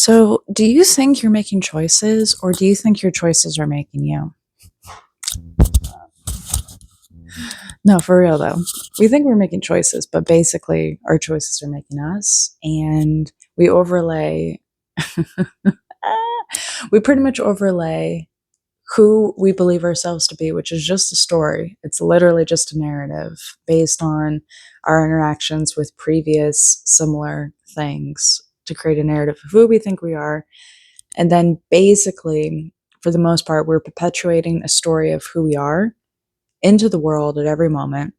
So, do you think you're making choices or do you think your choices are making you? No, for real though. We think we're making choices, but basically our choices are making us. And we overlay, we pretty much overlay who we believe ourselves to be, which is just a story. It's literally just a narrative based on our interactions with previous similar things to create a narrative of who we think we are. And then basically, for the most part, we're perpetuating a story of who we are into the world at every moment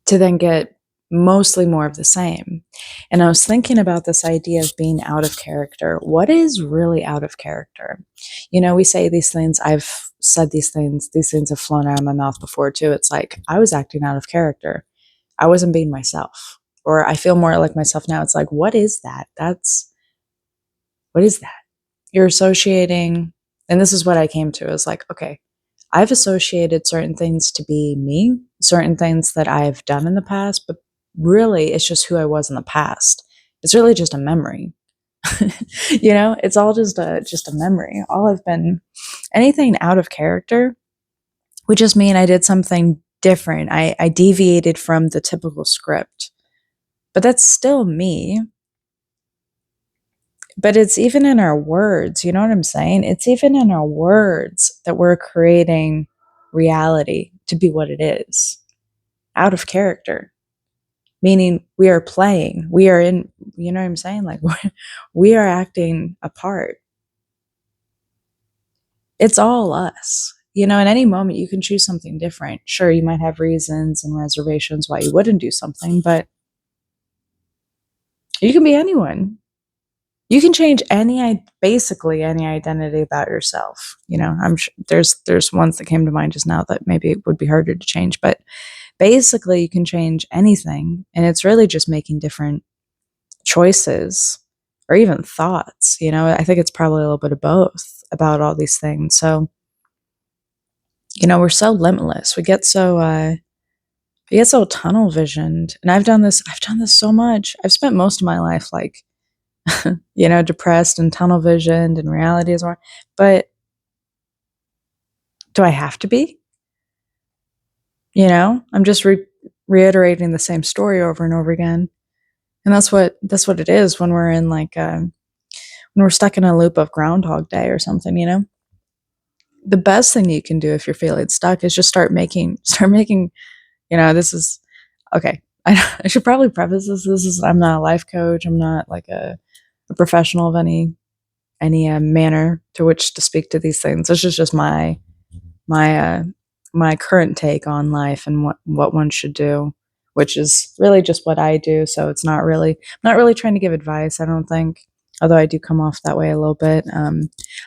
to then get mostly more of the same. And I was thinking about this idea of being out of character. What is really out of character? You know, we say these things, I've said these things have flown out of my mouth before too. It's like I was acting out of character. I wasn't being myself. Or I feel more like myself now. It's like, what is that? What is that? You're associating, and this is what I came to, is like, okay, I've associated certain things to be me, certain things that I've done in the past, but really it's just who I was in the past. It's really just a memory. It's all just a memory. All I've been anything out of character would just mean I did something different. I deviated from the typical script. But that's still me. But it's even in our words, you know what I'm saying? It's even in our words that we're creating reality to be what it is, out of character. Meaning we are playing, we are in, you know what I'm saying? Like we are acting a part. It's all us. In any moment you can choose something different. Sure, you might have reasons and reservations why you wouldn't do something, but you can be anyone. You can change basically any identity about yourself. I'm sure there's ones that came to mind just now that maybe it would be harder to change, but basically you can change anything, and it's really just making different choices or even thoughts. I think it's probably a little bit of both about all these things. So, we're so limitless. We get so tunnel visioned, and I've done this so much. I've spent most of my life like depressed and tunnel visioned, and reality is more. But do I have to be? I'm just reiterating the same story over and over again, and that's what it is when we're in when we're stuck in a loop of Groundhog Day or something. The best thing you can do if you're feeling stuck is just start making. This is okay. I should probably preface this. I'm not a life coach. I'm not like a professional of any manner to which to speak to these things. This is just my current take on life and what one should do, which is really just what I do. So it's I'm not really trying to give advice, I don't think, although I do come off that way a little bit.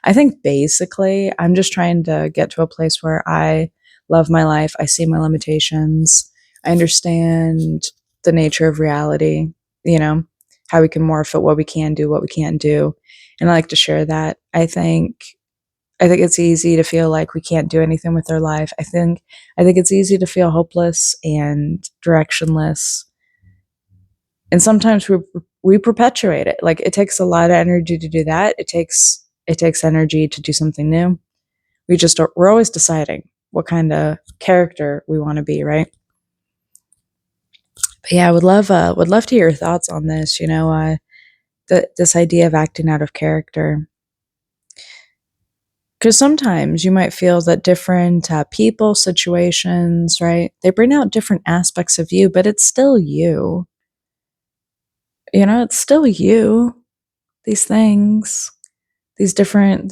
I think basically I'm just trying to get to a place where I love my life. I see my limitations. I understand the nature of reality, how we can morph it, what we can do, what we can't do. And I like to share that. I think it's easy to feel like we can't do anything with our life. I think it's easy to feel hopeless and directionless. And sometimes we perpetuate it. Like it takes a lot of energy to do that. It takes energy to do something new. We're always deciding what kind of character we want to be, right? But yeah, I would love to hear your thoughts on this. This idea of acting out of character. Because sometimes you might feel that different people, situations, right? They bring out different aspects of you, but it's still you. It's still you. These things, these different.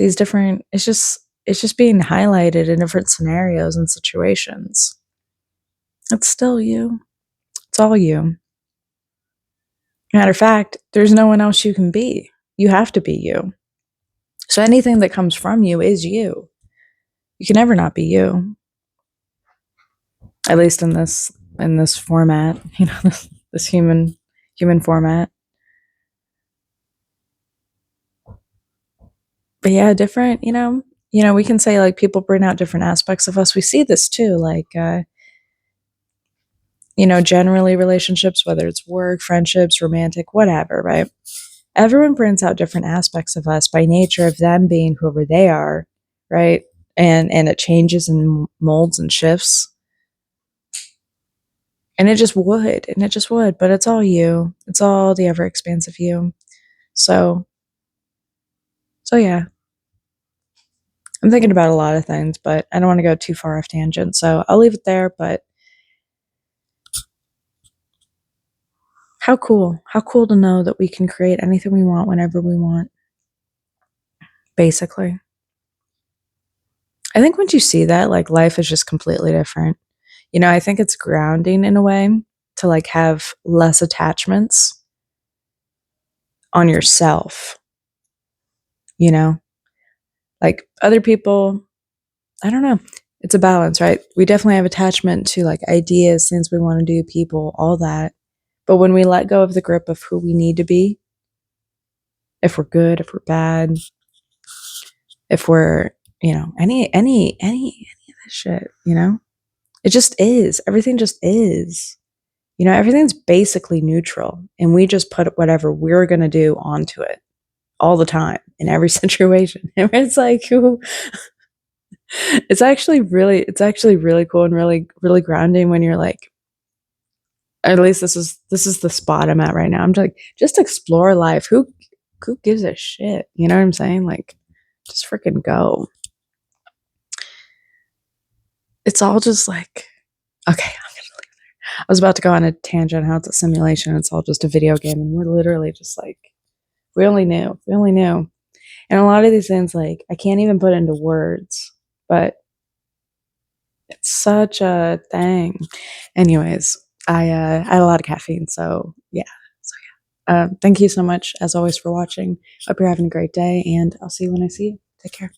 It's just being highlighted in different scenarios and situations. It's still you. It's all you. Matter of fact, there's no one else you can be. You have to be you. So anything that comes from you is you. You can never not be you. At least in this format, this human format. But yeah, different, we can say like people bring out different aspects of us. We see this too, like generally relationships, whether it's work, friendships, romantic, whatever, right? Everyone brings out different aspects of us by nature of them being whoever they are, right? And it changes and molds and shifts. And it just would, but it's all you. It's all the ever expansive you. So, so yeah. I'm thinking about a lot of things, but I don't want to go too far off tangent. So I'll leave it there, but how cool. How cool to know that we can create anything we want whenever we want, basically. I think once you see that, like life is just completely different. I think it's grounding in a way to like have less attachments on yourself, you know? Like other people, I don't know. It's a balance, right? We definitely have attachment to like ideas, things we want to do, people, all that. But when we let go of the grip of who we need to be, if we're good, if we're bad, if we're, any of this shit, it just is. Everything just is. Everything's basically neutral, and we just put whatever we're going to do onto it all the time in every situation. And it's like, it's actually really cool and really, really grounding when you're like, at least this is the spot I'm at right now. I'm just explore life. Who gives a shit? You know what I'm saying? Like, just freaking go. It's all just like, okay, I was about to go on a tangent how it's a simulation. It's all just a video game, and we're literally just like, we only knew. We only knew. And a lot of these things, like, I can't even put into words, but it's such a thing. Anyways, I had a lot of caffeine, so yeah. Thank you so much, as always, for watching. Hope you're having a great day, and I'll see you when I see you. Take care.